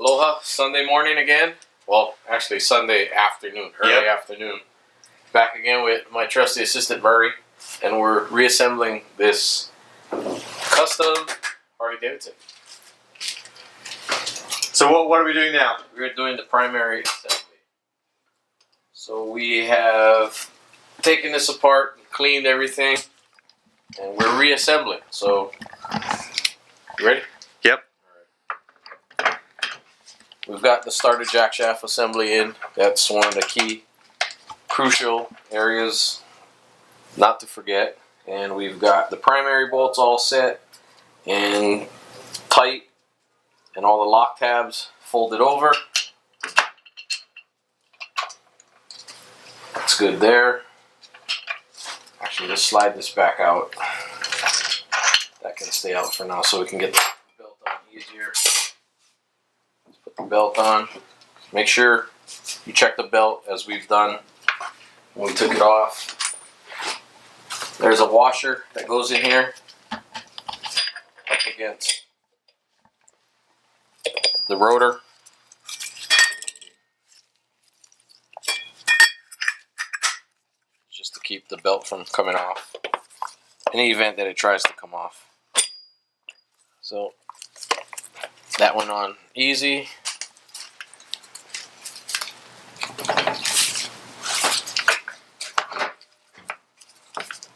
Aloha, Sunday morning again. Well, actually Sunday afternoon, early afternoon. Back again with my trusty assistant Murray, and we're reassembling this custom Harley Davidson. So what are we doing now? We're doing the primary assembly. So we have taken this apart, cleaned everything, and we're reassembling. So, you ready? Yep. Alright. We've got the starter jack shaft assembly in. That's one of the key, crucial areas not to forget. And we've got the primary bolts all set and tight, and all the lock tabs folded over. That's good there. Actually, let's slide this back out. That can stay out for now so we can get the belt on easier. Let's put the belt on. Make sure you check the belt as we've done when we took it off. There's a washer that goes in here up against the rotor. Just to keep the belt from coming off in the event that it tries to come off. So that went on easy.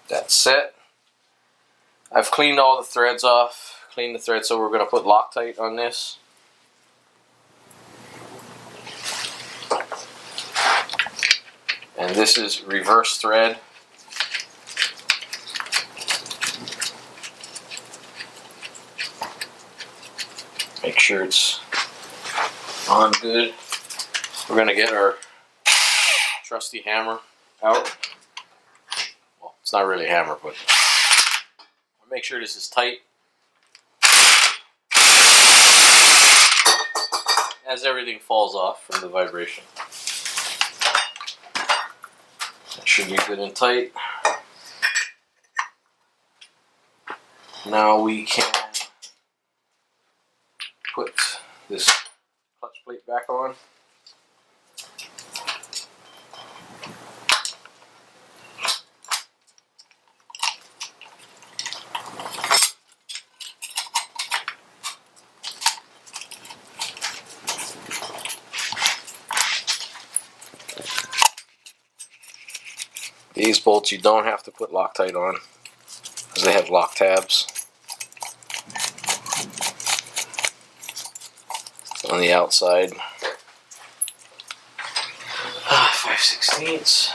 That's set. I've cleaned all the threads off. Cleaned the threads, so we're going to put Loctite on this. And this is reverse thread. Make sure it's on good. We're going to get our trusty hammer out. Well, it's not really a hammer, but make sure this is tight. As everything falls off from the vibration. That should be good and tight. Now we can put this clutch plate back on. These bolts you don't have to put Loctite on because they have lock tabs on the outside. 5/16.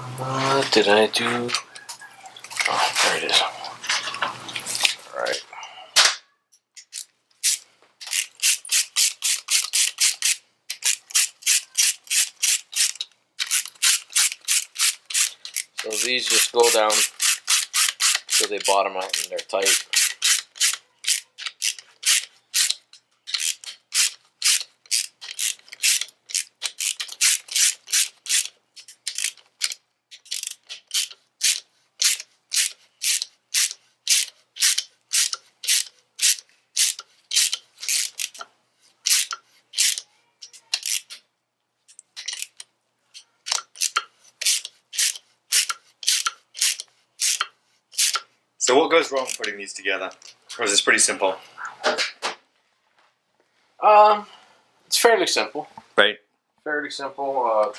What did I do? Oh, there it is. Alright. So these just go down so they bottom out and they're tight. So what goes wrong putting these together? Or is this pretty simple? It's fairly simple. Right. Fairly simple.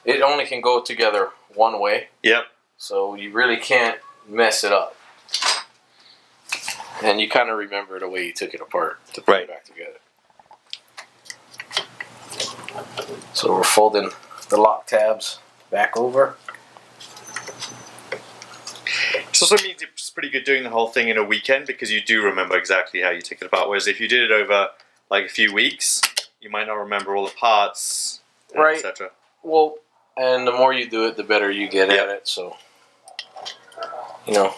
It only can go together one way. Yep. So you really can't mess it up. And you kind of remember the way you took it apart to put it back together. So we're folding the lock tabs back over. This also means it's pretty good doing the whole thing in a weekend because you do remember exactly how you took it apart. Whereas if you did it over like a few weeks, you might not remember all the parts, right, etc. Well, and the more you do it, the better you get at it. So, you know.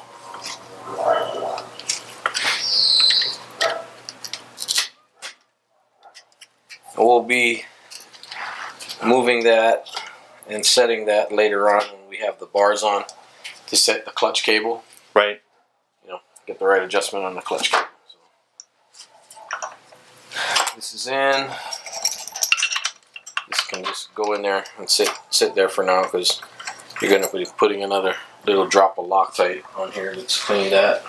We'll be moving that and setting that later on when we have the bars on to set the clutch cable. Right. You know, get the right adjustment on the clutch cable. So this is in. This can just go in there and sit there for now because you're going to be putting another little drop of Loctite on here. Let's clean that.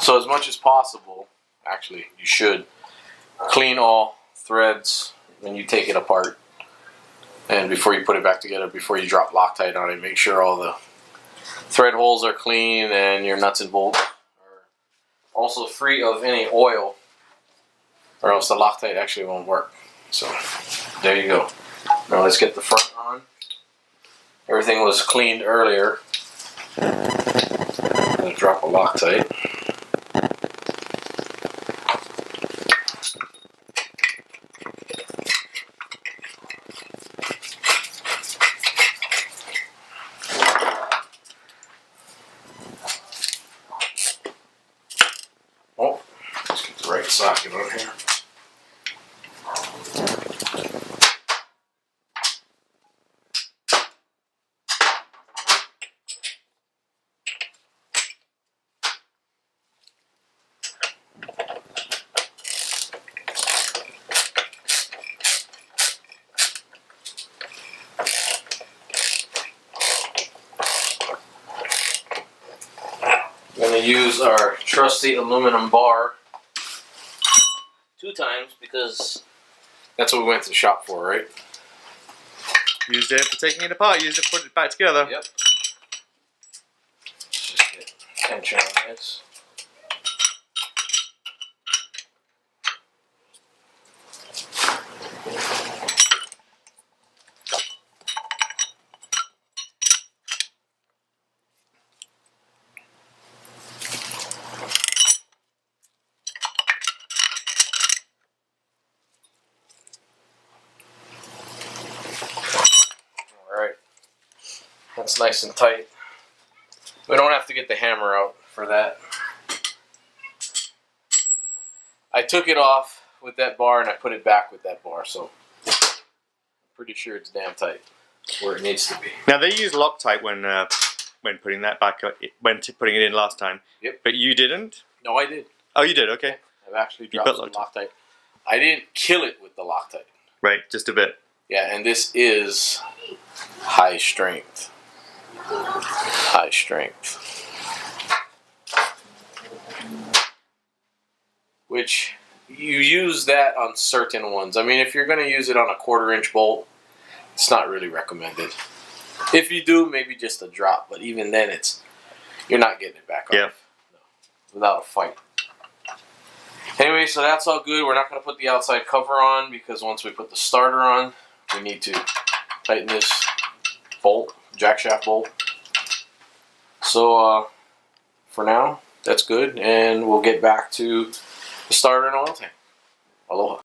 So as much as possible, actually, you should clean all threads when you take it apart, and before you put it back together, before you drop Loctite on it, make sure all the thread holes are clean and your nuts and bolts are also free of any oil, or else the Loctite actually won't work. So there you go. Now let's get the front on. Everything was cleaned earlier. I'm going to drop a Loctite. Oh, let's get the right socket on here. I'm going to use our trusty aluminum bar 2 times because that's what we went to the shop for, right? Used it for taking it apart, used it to put it back together. Yep. Let's just get tension on this. Alright. That's nice and tight. We don't have to get the hammer out for that. I took it off with that bar and I put it back with that bar, so I'm pretty sure it's damn tight where it needs to be. Now they use Loctite when putting that back, putting it in last time. Yep. But you didn't? No, I did. Oh, you did. Okay. I've actually dropped some Loctite. I didn't kill it with the Loctite. Right, just a bit. Yeah, and this is high strength. High strength. Which you use that on certain ones. I mean, if you're going to use it on a 1/4-inch bolt, it's not really recommended. If you do, maybe just a drop, but even then, you're not getting it back off. Yeah. No, without a fight. Anyway, so that's all good. We're not going to put the outside cover on because once we put the starter on, we need to tighten this bolt, jack shaft bolt. So for now, that's good, and we'll get back to the starter and oil tank. Aloha.